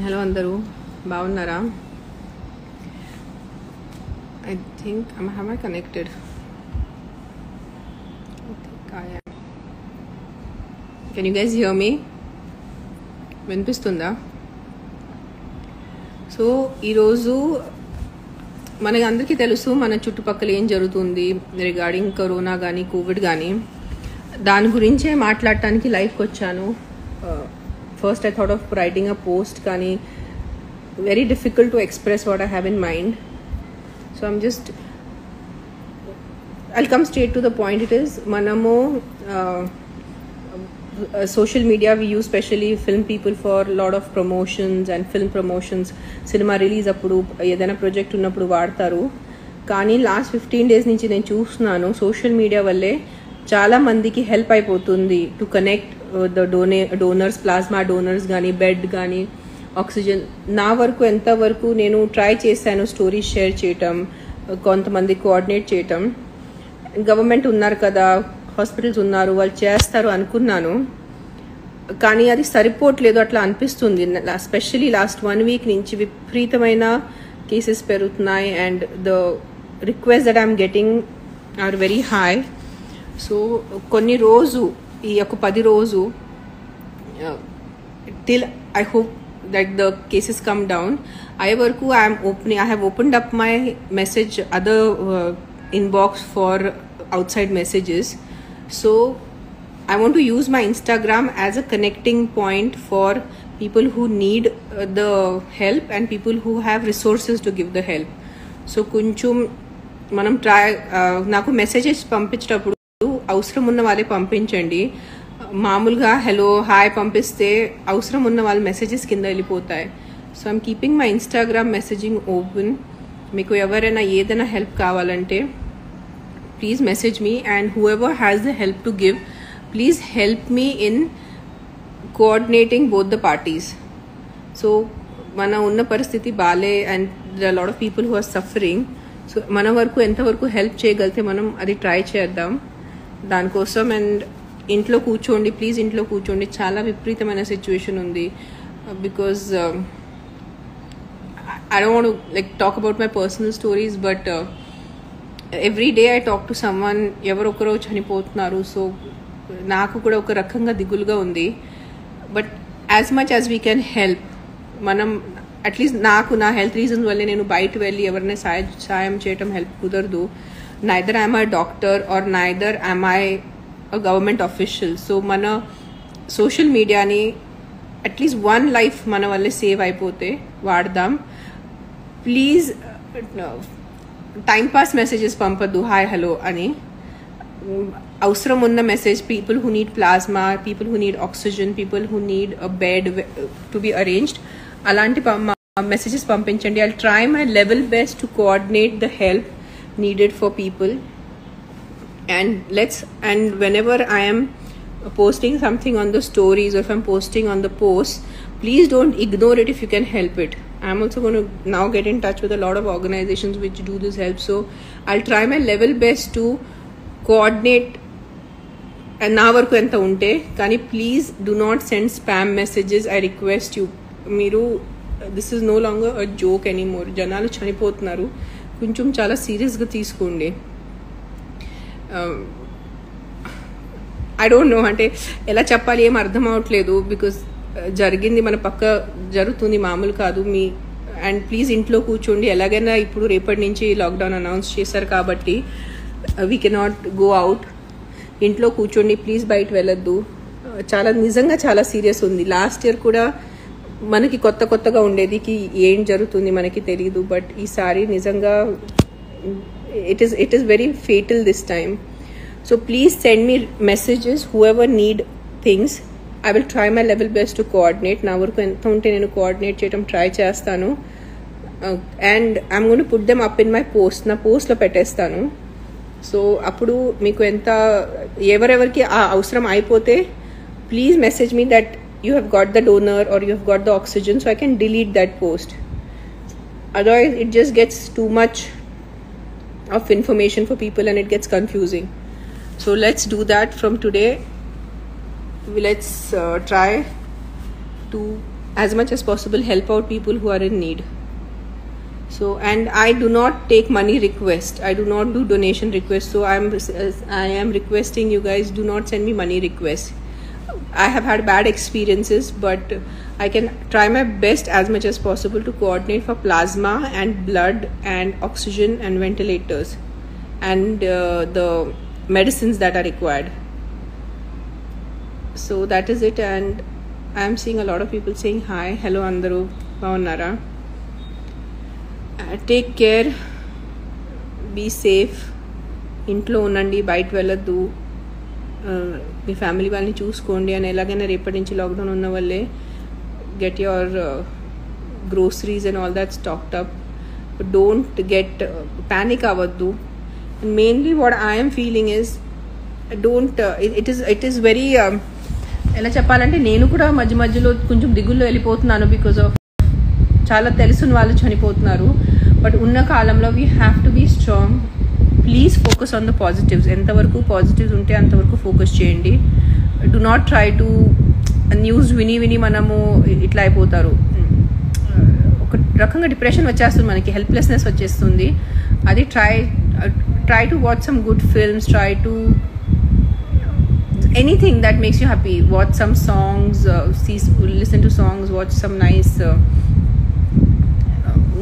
Hello అందరూ బాగున్నారా? I think have I connected. Can you guys hear me? వినిపిస్తుందా? So ఈరోజు మనకి అందరికీ తెలుసు మన చుట్టుపక్కల ఏం జరుగుతుంది రిగార్డింగ్ కరోనా కానీ కోవిడ్ కానీ. దాని గురించే మాట్లాడటానికి లైవ్కి వచ్చాను. First I thought of writing a post, కానీ very difficult to express what I have in mind. So I'm just I'll come straight to the point. It is మనము social media we use, especially film people, for a lot of promotions and film promotions. Cinema release appudu edaina project unnappudu vaadtaru. Kaani last 15 days nunchi nenu chustunanu social media valle chaala mandiki help ayipotundi to connect the donors, plasma donors gaani, bed gaani, oxygen. Na varaku enta varaku nenu try chesanu stories share cheyatam, kontamandi coordinate cheyatam. Government unnaru kada, hospitals ఉన్నారు, వాళ్ళు చేస్తారు అనుకున్నాను, కానీ అది సరిపోవట్లేదు అట్లా అనిపిస్తుంది. Especially last 1 week నుంచి విపరీతమైన కేసెస్ పెరుగుతున్నాయి and the request that I'm getting are very high. So కొన్ని రోజు ఈ ఒక 10 రోజు till I hope that the cases come down అయ్యే వరకు I have opened up my message other inbox for outside messages. So I want to use my Instagram as a connecting point for people who need the help and people who have resources to give the help. So కొంచెం మనం నాకు messages పంపించేటప్పుడు అవసరం ఉన్న వాళ్ళే పంపించండి. మామూలుగా hello hi పంపిస్తే అవసరం ఉన్న వాళ్ళ మెసేజెస్ కింద వెళ్ళిపోతాయి. So I'm keeping my Instagram messaging open. మీకు ఎవరైనా ఏదైనా హెల్ప్ కావాలంటే please message me, and whoever has the help to give, please help me in coordinating both the parties. So mana unna paristhithi baale and there are a lot of people who are suffering. So mana varaku enta varaku help cheyagalthe manam adi try cheddam dan kosam. And intlo కూర్చోండి, please ఇంట్లో కూర్చోండి. చాలా విపరీతమైన situation ఉంది. because I don't want to like talk about my personal stories, but every day I talk to someone, ఎవరొకరో చనిపోతున్నారు. So నాకు కూడా ఒక రకంగా దిగులుగా ఉంది. But as much as we can help, మనం అట్లీస్ట్ నాకు నా హెల్త్ రీజన్స్ వల్లే నేను బయట వెళ్ళి ఎవరైనా సాయం చేయటం హెల్ప్ కుదరదు. Neither I'm I doctor or neither I'm I government official. So మన సోషల్ మీడియాని అట్లీస్ట్ 1 life మన వల్లే సేవ్ అయిపోతే వాడదాం. ప్లీజ్ టైం పాస్ మెసేజెస్ పంపద్దు హాయ్ హలో అని. అవసరం ఉన్న message, people who need plasma, people who need oxygen, people who need a bed to be arranged, అలాంటి మెసేజెస్ పంపించండి. I try my level best to coordinate the help needed for people. And whenever I am posting something on the stories, or if I'm posting on the posts, please don't ignore it if you can help it. I'm also going to now get in touch with a lot of organizations which do this help. So I'll try my level best to coordinate and na varaku enta unte, kani please do not send spam messages. I request you. Meeru this is no longer a joke anymore. janalu chanipotunnaru, koncham chaala serious ga teeskondi. I don't know ante ela cheppali em ardham avutledu, because జరిగింది మన పక్క జరుగుతుంది, మామూలు కాదు. And please ఇంట్లో కూర్చోండి. ఎలాగైనా ఇప్పుడు రేపటి నుంచి లాక్డౌన్ అనౌన్స్ చేశారు కాబట్టి వీ కెనాట్ గో అవుట్. ఇంట్లో కూర్చోండి ప్లీజ్, బయట వెళ్ళొద్దు. చాలా నిజంగా చాలా సీరియస్ ఉంది. లాస్ట్ ఇయర్ కూడా మనకి కొత్తగా ఉండేది, ఏం జరుగుతుంది మనకి తెలియదు. బట్ ఈసారి నిజంగా it is very fatal this time. So please send me messages whoever need things. I will try my level best to coordinate. నా వరకు ఎంత ఉంటే నేను కోఆర్డినేట్ చేయడం ట్రై చేస్తాను. And I'm going to put them up in my post. నా పోస్ట్లో పెట్టేస్తాను. సో అప్పుడు మీకు ఎవరెవరికి అవసరం అయిపోతే please message me that you have got the donor or you have got the oxygen, so I can delete that post. Otherwise it just gets too much of information for people and it gets confusing. So let's do that from today. Let's try to as much as possible help out people who are in need. So, and I do not take money request. I do not do donation requests. So I am requesting you guys, do not send me money requests. I have had bad experiences, but I can try my best as much as possible to coordinate for plasma and blood and oxygen and ventilators and the medicines that are required. So that is it. And I am seeing a lot of people saying hi. Hello Andaru, Bhavannara. Take care, be safe, ఇంట్లో ఉండండి, బయట వెళ్ళొద్దు, మీ family వాళ్ళని చూసుకోండి. అని ఎలాగైనా రేపటి నుంచి లాక్డౌన్ ఉన్న వల్లే get your groceries and all that stocked up. Don't get panic avaddu. And mainly what I am feeling is don't it is very ఎలా చెప్పాలంటే నేను కూడా మధ్య మధ్యలో కొంచెం దిగుల్లో వెళ్ళిపోతున్నాను బికాజ్ ఆఫ్ చాలా తెలుసున్న వాళ్ళు చనిపోతున్నారు. బట్ ఉన్న కాలంలో we have to be strong. Please focus on the positives. ఎంతవరకు పాజిటివ్స్ ఉంటే అంతవరకు ఫోకస్ చేయండి. Do not try to news విని మనము ఇట్లా అయిపోతారు. ఒక రకంగా డిప్రెషన్ వచ్చేస్తుంది, మనకి హెల్ప్లెస్నెస్ వచ్చేస్తుంది. అది try to watch some good films, try to anything that makes you happy. Watch some songs, listen to songs, watch some nice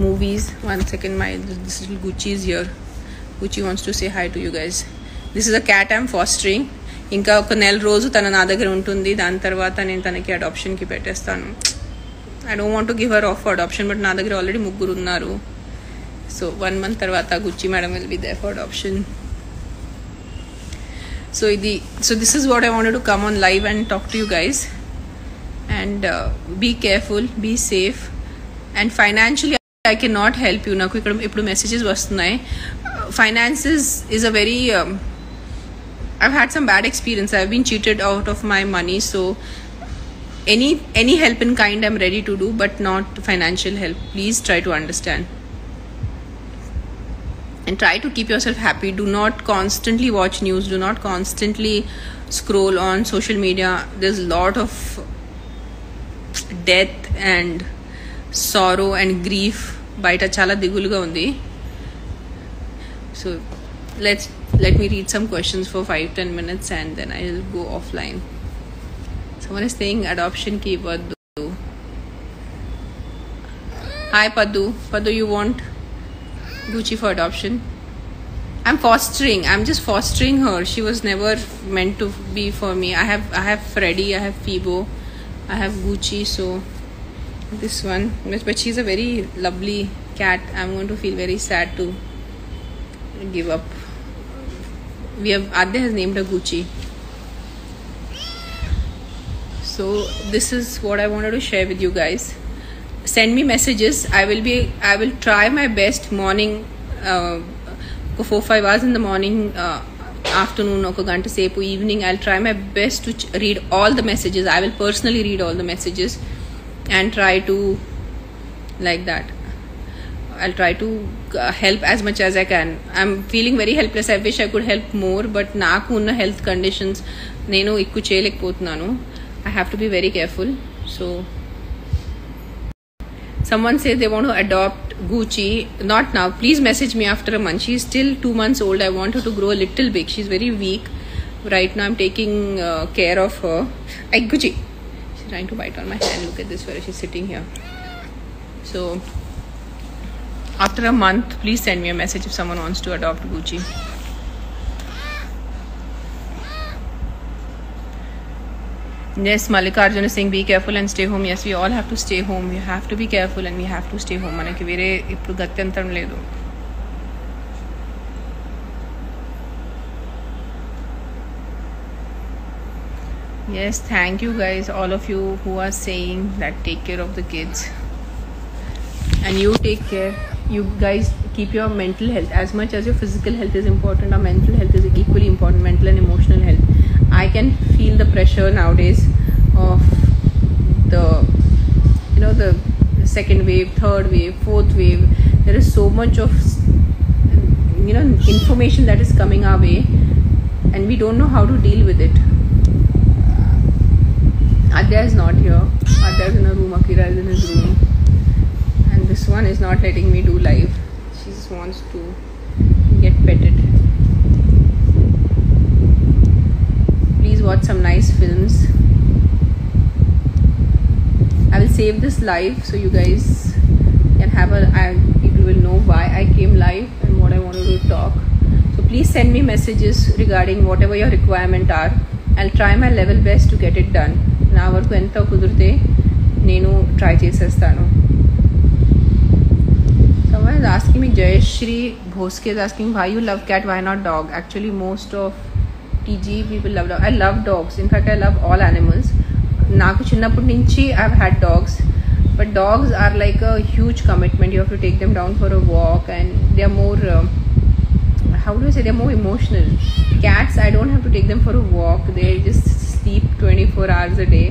movies. One second, this little Gucci is here. Gucci wants to say hi to you guys. This is a cat I'm fostering. ఇంకా ఒక నెల రోజు తన నా దగ్గర ఉంటుంది. దాని తర్వాత నేను తనకి అడాప్షన్కి పెట్టేస్తాను. I don't want to give her off for adoption, but నా దగ్గర ఆల్రెడీ 3 ఉన్నారు. సో 1 month తర్వాత Gucci madam will be there for adoption. So this is what I wanted to come on live and talk to you guys. And be careful, be safe. And financially I cannot help you. Naku ippudu messages vastunayi. Finances is a very I've had some bad experience. I've been cheated out of my money. So any help in kind I'm ready to do, but not financial help. Please try to understand. And try to keep yourself happy. Do not constantly watch news. Do not constantly scroll on social media. There's a lot of death and sorrow and grief. Baita chala diguluga undi. So let me read some questions for 5-10 minutes and then I'll go offline. Someone is saying adoption ki Paddu. Hi Paddu. Paddu, you want Gucci for adoption? I'm just fostering her. She was never meant to be for me. I have Freddy, I have Fibo, I have Gucci. So this one, but she's a very lovely cat. I'm going to feel very sad to give up. Adya has named her Gucci. So this is what I wanted to share with you guys. Send me messages. I will try my best. Morning 4-5 hours in the morning, afternoon oka ganta sepu, evening I'll try my best to read all the messages. I will personally read all the messages and try to like that. I'll try to help as much as I can. I'm feeling very helpless. I wish I could help more, but naaku unna health conditions nenu ikku cheyalekpothunanu. I have to be very careful. So someone says they want to adopt Gucci. Not now. Please message me after a month. She's still 2 months old. I want her to grow a little big. She's very weak. Right now I'm taking care of her. Hey, Gucci. She's trying to bite on my hand. Look at this where she's sitting here. So after a month, please send me a message if someone wants to adopt Gucci. Yes, Mallikarjun is saying be careful and stay home. Yes, we all have to stay home. We have to be careful and we have to stay home. Manaki vere ippudu gatyantaram ledu. Yes, thank you guys, all of you who are saying that take care of the kids. And you take care. You guys keep your mental health. As much as your physical health is important, our mental health is equally important. Mental and emotional health. I can feel the pressure nowadays of the second wave, third wave, fourth wave. There is so much of information that is coming our way and we don't know how to deal with it. Adya is not here. Adya is in a room. Akira is in his room. And this one is not letting me do live. She just wants to get petted. Please watch some nice films. I will save this live so you guys can have people will know why I came live and what I wanted to talk. So please send me messages regarding whatever your requirement are. I'll try my level best to get it done. నా వరకు ఎంత కుదిరితే నేను try చేసేస్తాను. Someone is asking me, Jayashri Bhoske is asking, why you love cat, why not dog? Actually most of TG people love dog. I love dogs. In fact I love all animals. నాకు చిన్నప్పటి నుంచి I've had dogs, but dogs are like a huge commitment. You have to take them down for a walk and they are more how do I say, they're more emotional. Cats, I don't have to take them for a walk. They just sleep 24 hours a day.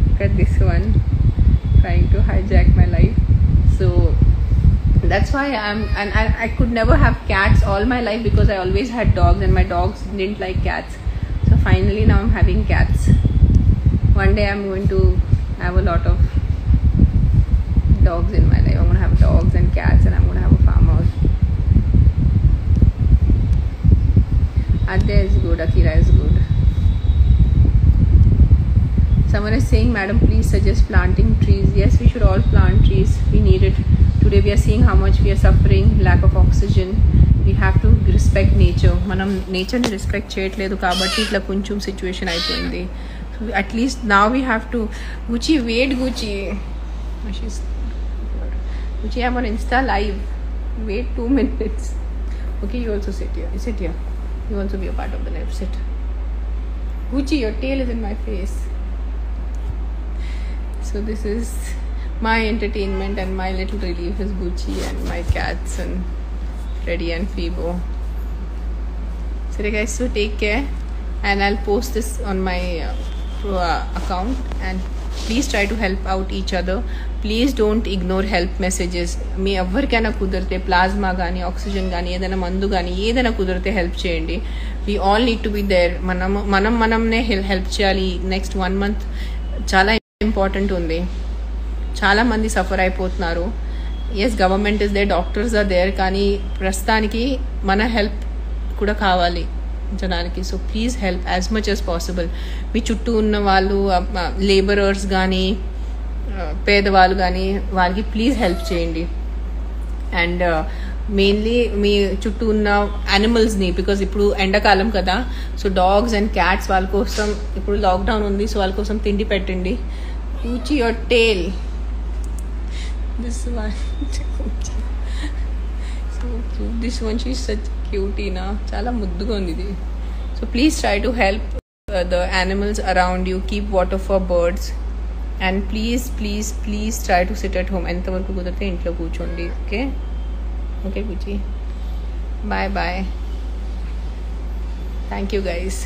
Look at this one trying to hijack my life. So that's why I could never have cats all my life because I always had dogs and my dogs didn't like cats. So finally now I'm having cats. One day I'm going to have a lot of dogs in my life. I'm going to have dogs and cats and I'm going to have a farmhouse. Adya is good, Akira is good. Someone is saying, madam, please suggest planting trees. Yes, we should all plant trees. We need it. Today we are seeing how much we are suffering, lack of oxygen. We have to respect nature. Manam nature ni respect cheyatledu kabatti itla konchum situation ayipoyindi. So at least now we have to. Gucci, wait, Gucci. Gucci, I'm on Insta live. Wait 2 minutes. Okay, you also sit here. Sit here. You also be a part of the live. Sit. Gucci, your tail is in my face. So this is my entertainment and my little relief is Gucci and my cats and Freddy and Phoebo. So guys, so take care and I'll post this on my account and please try to help out each other. Please don't ignore help messages. మీ ఎవరికైనా కుదిరితే plasma కానీ oxygen కానీ ఏదైనా మందు కానీ ఏదైనా కుదిరితే help చేయండి. We all need to be there. మనమే హెల్ప్ చేయాలి. నెక్స్ట్ 1 month చాలా ఇంపార్టెంట్ ఉంది. చాలా మంది సఫర్ అయిపోతున్నారు. Yes, government is there, doctors are there, కానీ ప్రస్తుతానికి మన హెల్ప్ కూడా కావాలి జనానికి. So please help as much as possible. మీ చుట్టూ ఉన్న వాళ్ళు, లేబరర్స్ కానీ పేదవాళ్ళు కానీ వాళ్ళకి ప్లీజ్ హెల్ప్ చేయండి. అండ్ మెయిన్లీ మీ చుట్టూ ఉన్న యానిమల్స్ని, బికాజ్ ఇప్పుడు ఎండాకాలం కదా, సో డాగ్స్ అండ్ క్యాట్స్ వాళ్ళ కోసం ఇప్పుడు లాక్డౌన్ ఉంది, సో వాళ్ళ కోసం తిండి పెట్టండి. Gucci, your tail. This one. So cute. This one, she's such cutie na. Chala mudduga undi idi. So please try to help the animals around you. Keep water for birds. And please try to sit at home. Enta varaku kudarte intlo కూర్చోండి. Okay? Okay, Gucci. Bye. Thank you guys.